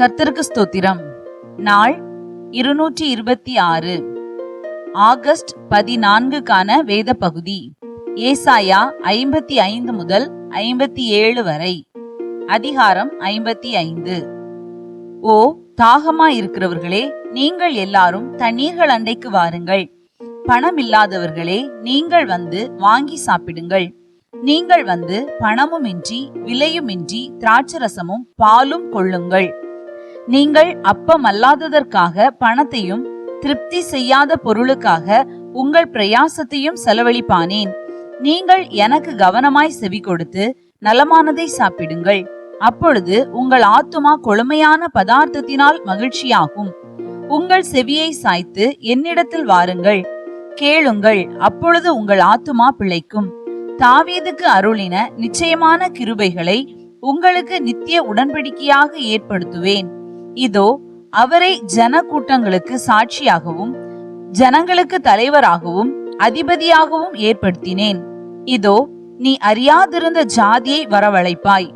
கர்த்தருக்கு ஸ்தோத்திரம். நாள் 226 ஆகஸ்ட் 14க்கான வேத பகுதி ஏசாயா 55 முதல் 57 வரை. அதிகாரம் 55. ஓ தாகமாயிருக்கிறவர்களே, நீங்கள் எல்லாரும் தண்ணீர்கள் அண்டைக்கு வாருங்கள். பணமில்லாதவர்களே, நீங்கள் வந்து வாங்கி சாப்பிடுங்கள். நீங்கள் வந்து பணமுமின்றி விலையுமின்றி திராட்சரசமும் பாலும் கொள்ளுங்கள். நீங்கள் அப்பம் அல்லாததற்காக பணத்தையும் திருப்தி செய்யாத பொருளுக்காக உங்கள் பிரயாசத்தையும் செலவழிப்பானேன். நீங்கள் எனக்கு கவனமாய் செவி கொடுத்து நலமானதை சாப்பிடுங்கள். அப்பொழுது உங்கள் ஆத்துமா கொழுமையான பதார்த்தத்தினால் மகிழ்ச்சியாகும். உங்கள் செவியை சாய்த்து என்னிடத்தில் வாருங்கள், கேளுங்கள், அப்பொழுது உங்கள் ஆத்துமா பிழைக்கும். தாவீதுக்கு அருளின நிச்சயமான கிருபைகளை உங்களுக்கு நித்திய உடன்படிக்கையாக ஏற்படுத்துவேன். இதோ அவரை ஜன கூட்டங்களுக்கு சாட்சியாகவும் ஜனங்களுக்கு தலைவராகவும் அதிபதியாகவும் ஏற்படுத்தினேன். இதோ நீ அறியாதிருந்த ஜாதியை வரவழைப்பாய்.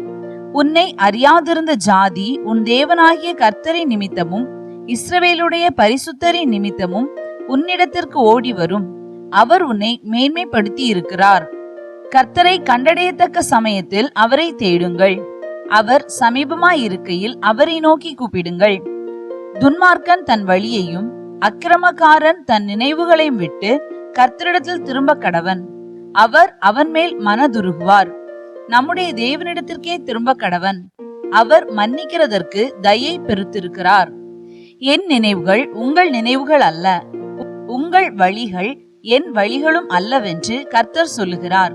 உன்னை அறியாதிருந்த ஜாதி உன் தேவனாகிய கர்த்தரின் நிமித்தமும் இஸ்ரவேலுடைய பரிசுத்தரின் நிமித்தமும் உன்னிடத்திற்கு ஓடி வரும். அவர் உன்னை மேன்மைப்படுத்தி இருக்கிறார். கர்த்தரை கண்டடையத்தக்க சமயத்தில் அவரை தேடுங்கள். அவர் சமீபமாயிருக்கையில் அவரை நோக்கி கூப்பிடுங்கள். துன்மார்க்கன் தன் வழியையும் அக்கிரமக்காரன் தன் நினைவுகளையும் விட்டு கர்த்தரிடத்தில் திரும்ப கடவன். அவர் அவன் மேல் மனதுருகுவார். நம்முடைய தேவனிடத்திற்கே திரும்ப கடவன். அவர் மன்னிக்கிறதற்கு தயை பெருத்திருக்கிறார். என் நினைவுகள் உங்கள் நினைவுகள் அல்ல, உங்கள் வழிகள் என் வழிகளும் அல்லவென்று கர்த்தர் சொல்லுகிறார்.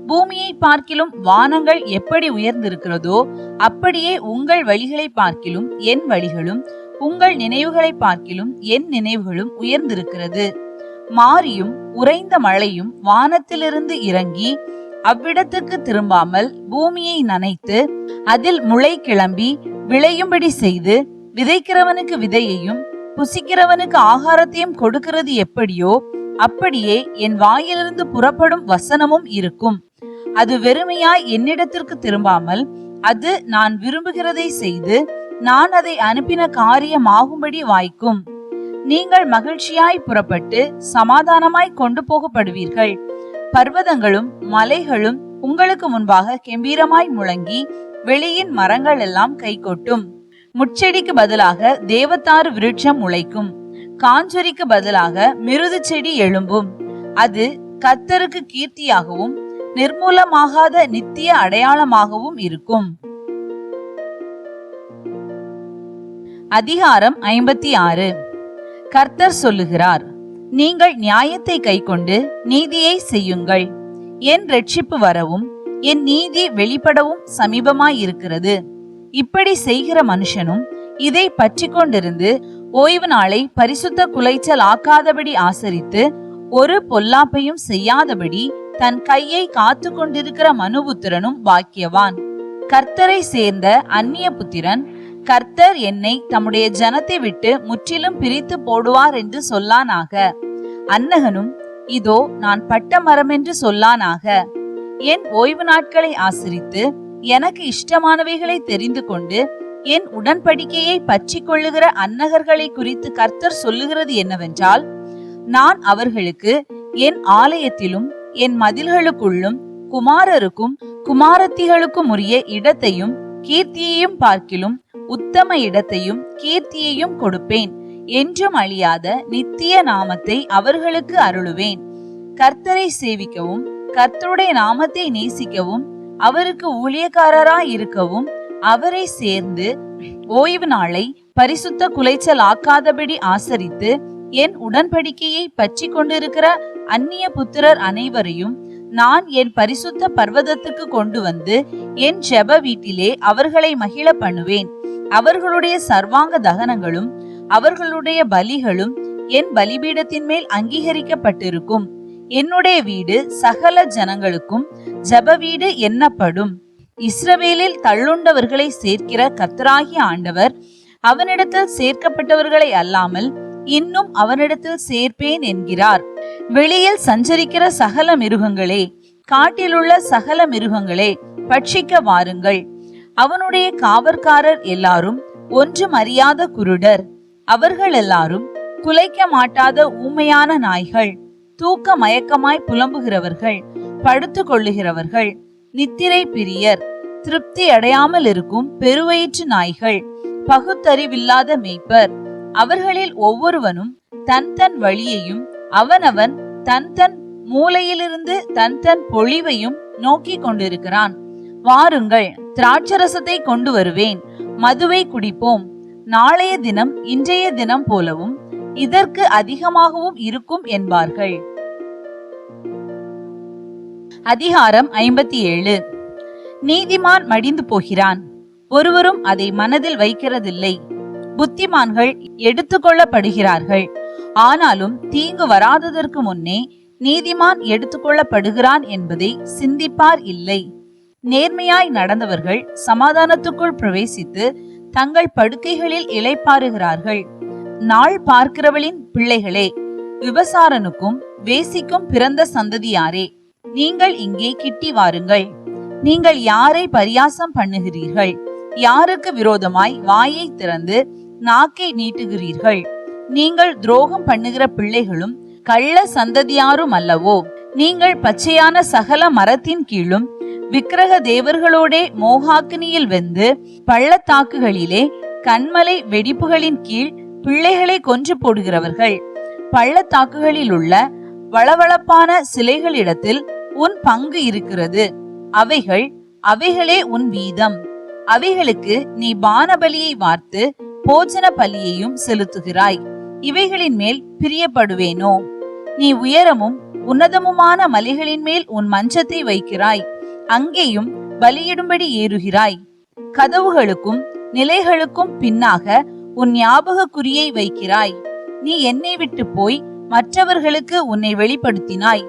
பூமியை பார்க்கிலும் வானங்கள் எப்படி உயர்ந்திருக்கிறதோ அப்படியே உங்கள் வழிகளை பார்க்கிலும் என் வழிகளும் உங்கள் நினைவுகளை பார்க்கிலும் என் நினைவுகளும் உயர்ந்திருக்கிறது. மாரியும் உறைந்த மழையும் வானத்திலிருந்து இறங்கி அவ்விடத்துக்கு திரும்பாமல் பூமியை நனைத்து அதில் முளை கிளம்பி விளையும்படி செய்து விதைக்கிறவனுக்கு விதையையும் புசிக்கிறவனுக்கு ஆகாரத்தையும் கொடுக்கிறது எப்படியோ அப்படியே என் வாயிலிருந்து புறப்படும் வசனமும் இருக்கும். அது வெறுமையாய் என்னிடத்திற்கு திரும்பாமல் அது நான் விரும்புகிறதை செய்து நான் அதை அனுப்பின காரியமாகும்படி வாய்க்கும். நீங்கள் மகிழ்ச்சியாய் புறப்பட்டு சமாதானமாய் கொண்டு போகப்படுவீர்கள். பர்வதங்களும் மலைகளும் உங்களுக்கு முன்பாக கெம்பீரமாய் முழங்கி வெளியின் மரங்கள் எல்லாம் கைகொட்டும். முட்செடிக்கு பதிலாக தேவதாரு விருட்சம் முளைக்கும். காஞ்சொரிக்கு பதிலாக மிருது செடி எழும்பும். அது கர்த்தருக்கு கீர்த்தியாகவும் நிர்மூலமாகாத நித்திய அடையாளமாகவும் இருக்கும். அதிகாரம் 56. கர்த்தர் சொல்லுகிறார், நீங்கள் நியாயத்தை கைக்கொண்டு நீதியை செய்யுங்கள். என் இரட்சிப்பு வரவும் என் நீதி வெளிப்படவும் சமீபமாயிருக்கிறது. இப்படி செய்கிற மனுஷனும் இதை பற்றி கொண்டிருந்து ஓய்வு நாளை பரிசுத்த குலைச்சல் ஆக்காதபடி ஆசரித்து ஒரு பொல்லாப்பையும் செய்யாதபடி தன் கையை காத்து கொண்டிருக்கிற மனுபுத்திரனும் பாக்கியவான். கர்த்தரை சேர்ந்த அந்நிய புத்திரன் கர்த்தர் என்னை தம்முடைய ஜனத்தை விட்டு முற்றிலும் பிரித்து போடுவார் என்று சொல்லானாக. அன்னகனும் இதோ நான் பட்ட மரம் என்று சொல்லானாக. என் ஓய்வு நாட்களை ஆசரித்து எனக்கு இஷ்டமானவைகளை தெரிந்து கொண்டு என் உடன்படிக்கையை பற்றி கொள்ளுகிற அன்னகர்களை குறித்து கர்த்தர் சொல்லுகிறது என்னவென்றால், நான் அவர்களுக்கு என் ஆலயத்திலும் என் மதில்களுக்குள்ளும் குமாரருக்கும் குமாரத்திகளுக்கும் உரிய இடத்தையும் கீர்த்தியையும் பார்க்கிலும் உத்தம இடத்தையும் கீர்த்தியையும் கொடுப்பேன். என்றும் அழியாத நித்திய நாமத்தை அவர்களுக்கு அருளுவேன். கர்த்தரை சேவிக்கவும் கர்த்தருடைய நாமத்தை நேசிக்கவும் அவருக்கு ஊழியக்காரராய் இருக்கவும் அவரை சேர்ந்து ஓய்வு நாளை பரிசுத்த குலைச்சல் ஆக்காதபடி ஆசரித்து என் உடன்படிக்கையை பற்றி கொண்டிருக்கிற அந்நிய புத்திரர் அனைவரையும் நான் என் பரிசுத்த பர்வதத்துக்கு கொண்டு வந்து என் ஜெப வீட்டிலே அவர்களை மகிழ பண்ணுவேன். அவர்களுடைய சர்வாங்க தகனங்களும் அவர்களுடைய பலிகளும் என் பலிபீடத்தின் மேல் அங்கீகரிக்கப்பட்டிருக்கும். என்னுடைய வீடு சகல ஜனங்களுக்கும் ஜெப வீடு எண்ணப்படும். இஸ்ரவேலில் தள்ளுண்டவர்களை சேர்க்கிற கர்த்தராகிய ஆண்டவர் அவனிடத்தில் சேர்க்கப்பட்டவர்களை அல்லாமல் இன்னும் அவனிடத்தில் சேர்ப்பேன் என்கிறார். வெளியில் சஞ்சரிக்கிற சகல மிருகங்களே, காட்டிலுள்ள சகல மிருகங்களே, பட்சிக்க வாருங்கள். அவனுடைய காவற்காரர் எல்லாரும் ஒன்றும் அறியாத குருடர், அவர்கள் எல்லாரும் குலைக்க மாட்டாத ஊமையான நாய்கள், தூக்க மயக்கமாய் புலம்புகிறவர்கள், படுத்து கொள்ளுகிறவர்கள், நித்திரை பிரியர், திருப்தி அடையாமல் இருக்கும் பெருவயிற்று நாய்கள், பகுத்தறிவில்லாத மேய்ப்பர். அவர்களில் ஒவ்வொருவனும் தன் தன் வழியையும் அவனவன் தன் தன் மூலையிலிருந்து தன் தன் பொழிவையும் நோக்கி கொண்டிருக்கிறான். வாருங்கள், திராட்சரசத்தை கொண்டு வருவேன், மதுவை குடிப்போம். நாளைய தினம் இன்றைய தினம் போலவும் இதற்கு அதிகமாகவும் இருக்கும் என்பார்கள். அதிகாரம் 57. நீதிமான் மடிந்து போகிறான், ஒருவரும் அதை மனதில் வைக்கிறதில்லை. புத்திமான்கள் எடுத்துக்கொள்ளப்படுகிறார்கள், ஆனாலும் தீங்கு வராததற்கு முன்னே நீதிமான் எடுத்துக்கொள்ளப்படுகிறான் என்பதை சிந்திப்பார் இல்லை. நேர்மையாய் நடந்தவர்கள் சமாதானத்துக்குள் பிரவேசித்து தங்கள் படுக்கைகளில் இளைப்பாறுகிறார்கள். நாள் பார்க்கிறவளின் பிள்ளைகளே, விபசாரனுக்கும் வேசிக்கும் பிறந்த சந்ததியாரே, நீங்கள் இங்கே கிட்டி வாருங்கள். நீங்கள் யாரை பரியாசம் பண்ணுகிறீர்கள்? யாருக்கு விரோதமாய் வாயை திறந்து நாக்கை நீட்டுகிறீர்கள்? நீங்கள் துரோகம் பண்ணுகிற பிள்ளைகளும் கள்ள சந்ததியாரும் அல்லவோ? நீங்கள் பச்சையான சகல மரத்தின் கீழும் விக்கிரக தேவர்களோடே மோகாக்கினியில் வெந்து பள்ளத்தாக்குகளிலே கண்மலை வெடிப்புகளின் கீழ் பிள்ளைகளை கொன்று போடுகிறவர்கள். பள்ளத்தாக்குகளில் உள்ள வளவளப்பான சிலைகளிடத்தில் உன் பங்கு இருக்கிறது. அவைகளே உன் வீதம். அவைகளுக்கு நீ பானபலியை வார்த்து போஜன பலியையும் செலுத்துகிறாய். இவைகளின் மேல் பிரியப்படுவேனோ? நீ உயரமும் உன்னதமுமான மலைகளின் மேல் உன் மஞ்சத்தை வைக்கிறாய், அங்கேயும் பலியிடும்படி ஏறுகிறாய். கதவுகளுக்கும் நிலைகளுக்கும் பின்னாக உன் ஞாபக குறியை வைக்கிறாய். நீ என்னை விட்டு போய் மற்றவர்களுக்கு உன்னை வெளிப்படுத்தினாய்.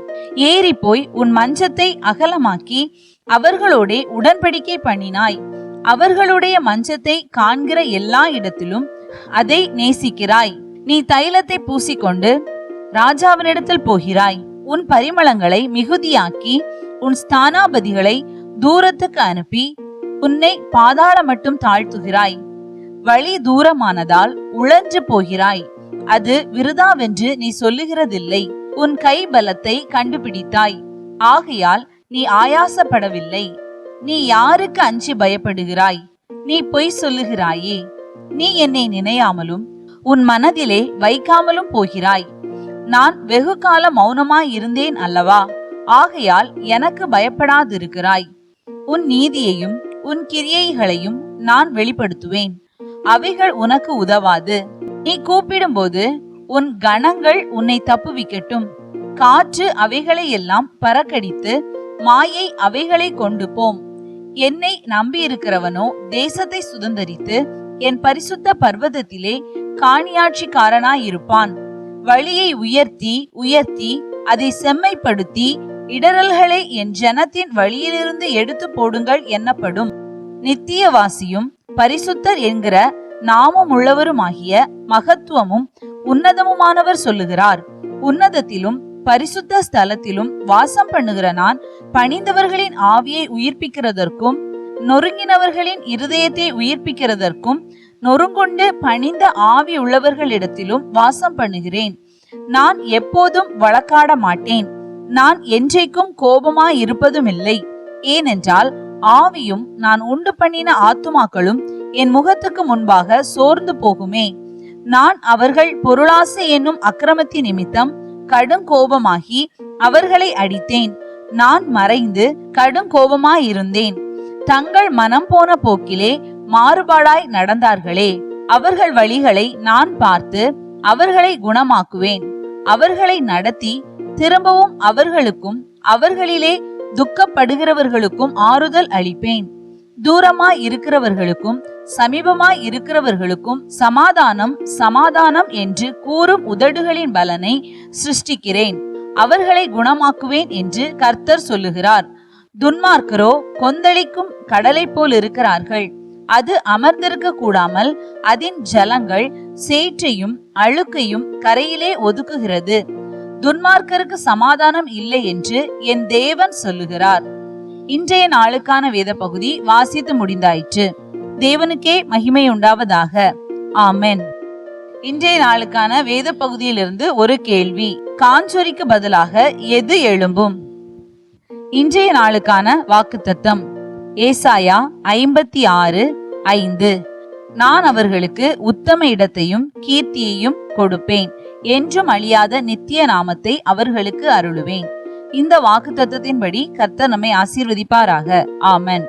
ஏறி போய் உன் மஞ்சத்தை அகலமாக்கி அவர்களோட உடன்படிக்கை பண்ணினாய். அவர்களுடைய மஞ்சத்தை காண்கிற எல்லா இடத்திலும் அதை நேசிக்கிறாய். நீ தைலத்தை பூசிக்கொண்டு ராஜாவினிடத்தில் போகிறாய். உன் பரிமளங்களை மிகுதியாக்கி உன் ஸ்தானாபதிகளை தூரத்துக்கு அனுப்பி உன்னை பாதாள மட்டும் தாழ்த்துகிறாய். வழி தூரமானதால் உழன்று போகிறாய், அது விருதாவென்று நீ சொல்லுகிறதில்லை. உன் கை பலத்தை கண்டுபிடித்தாய், ஆகையால் நீ ஆயாசப்படவில்லை. நீ யாருக்கு அஞ்சி பயப்படுகிறாய்? நீ பொய் சொல்லுகிறாயே. நீ என்னை நினையாமலும் உன் மனதிலே வைக்காமலும் போகிறாய். நான் வெகு கால மௌனமாய் இருந்தேன் அல்லவா? ஆகையால் எனக்கு பயப்படாதிருக்கிறாய். உன் நீதியையும் உன் கிரியைகளையும் நான் வெளிப்படுத்துவேன், அவைகள் உனக்கு உதவாது. நீ கூப்பிடும்போது உன் கணங்கள் உன்னை தப்புவிக்கட்டும். காற்று அவைகளை எல்லாம் பறக்கடித்து மாயை அவைகளை கொண்டு போம். என்னை நம்பியிருக்கிறவனோ தேசத்தை சுதந்தரித்து என் பரிசுத்த பர்வதத்திலே காணியாட்சிக்காரனாயிருப்பான். வழியை உயர்த்தி உயர்த்தி அதை செம்மைப்படுத்தி இடரல்களை என் ஜனத்தின் வழியிலிருந்து எடுத்து போடுங்கள் என்னப்படும். நித்தியவாசியும் பரிசுத்தர் என்கிற நாமம் உள்ளவருமாகிய மகத்துவமும் உன்னதமுமானவர் சொல்லுகிறார். உன்னதத்திலும் பரிசுத்த ஸ்தலத்திலும் வாசம் பண்ணுகிற நான் பணிந்தவர்களின் ஆவியை உயிர்ப்பிக்கிறதற்கும் நொறுங்கினவர்களின் இருதயத்தை உயிர்ப்பிக்கிறதற்கும் நொறுங்கொண்டு பணிந்த ஆவி உள்ளவர்களிடத்திலும் வாசம் பண்ணுகிறேன். நான் எப்போதும் வழக்காட மாட்டேன், நான் என்றைக்கும் கோபமாய் இருப்பதும் இல்லை. ஏனென்றால் ஆவியும் நான் உண்டு பண்ணின ஆத்துமாக்களும் என் முகத்துக்கு முன்பாக சோர்ந்து போகுமே. நான் அவர்கள் பொருளாசை என்னும் அக்கிரமத்தின் நிமித்தம் கடும் கோபமாகி அவர்களை அடித்தேன். நான் மறைந்து கடும் கோபமாயிருந்தேன். தங்கள் மனம் போன போக்கிலே மாறுபாடாய் நடந்தார்களே. அவர்கள் வழிகளை நான் பார்த்து அவர்களை குணமாக்குவேன். அவர்களை நடத்தி திரும்பவும் அவர்களுக்கும் அவர்களிலே துக்கப்படுகிறவர்களுக்கும் ஆறுதல் அளிப்பேன். தூரமாய் இருக்கிறவர்களுக்கும் சமீபமாய் இருக்கிறவர்களுக்கும் சமாதானம் சமாதானம் என்று கூறும் உதடுகளின் பலனை சிருஷ்டிக்கிறேன். அவர்களை குணமாக்குவேன் என்று கர்த்தர் சொல்லுகிறார். துன்மார்க்கரோ கொந்தளிக்கும் கடலை போல் இருக்கிறார்கள். அது அமர்ந்திருக்க கூடாமல் அதன் ஜலங்கள் சேற்றையும் அழுக்கையும் கரையிலே ஒதுக்குகிறது. துன்மார்க்கருக்கு சமாதானம் இல்லை என்று என் தேவன் சொல்லுகிறார். இன்றைய நாளுக்கான வேத பகுதி வாசித்து முடிந்தாயிற்று. தேவனுக்கே மகிமை உண்டாவதாக. ஆமென். இன்றைய நாளுக்கான வேத பகுதியிலிருந்து ஒரு கேள்வி. காஞ்சொரிக்கு பதிலாக எது எழும்பும்? இன்றைய நாளுக்கான வாக்குத்தத்தம் ஏசாயா 56:5. நான் அவர்களுக்கு உத்தம இடத்தையும் கீர்த்தியையும் கொடுப்பேன், என்றும் அழியாத நித்திய நாமத்தை அவர்களுக்கு அருளுவேன். இந்த வாக்குத்தத்தத்தின்படி கர்த்தர் நம்மை ஆசீர்வதிப்பாராக. ஆமென்.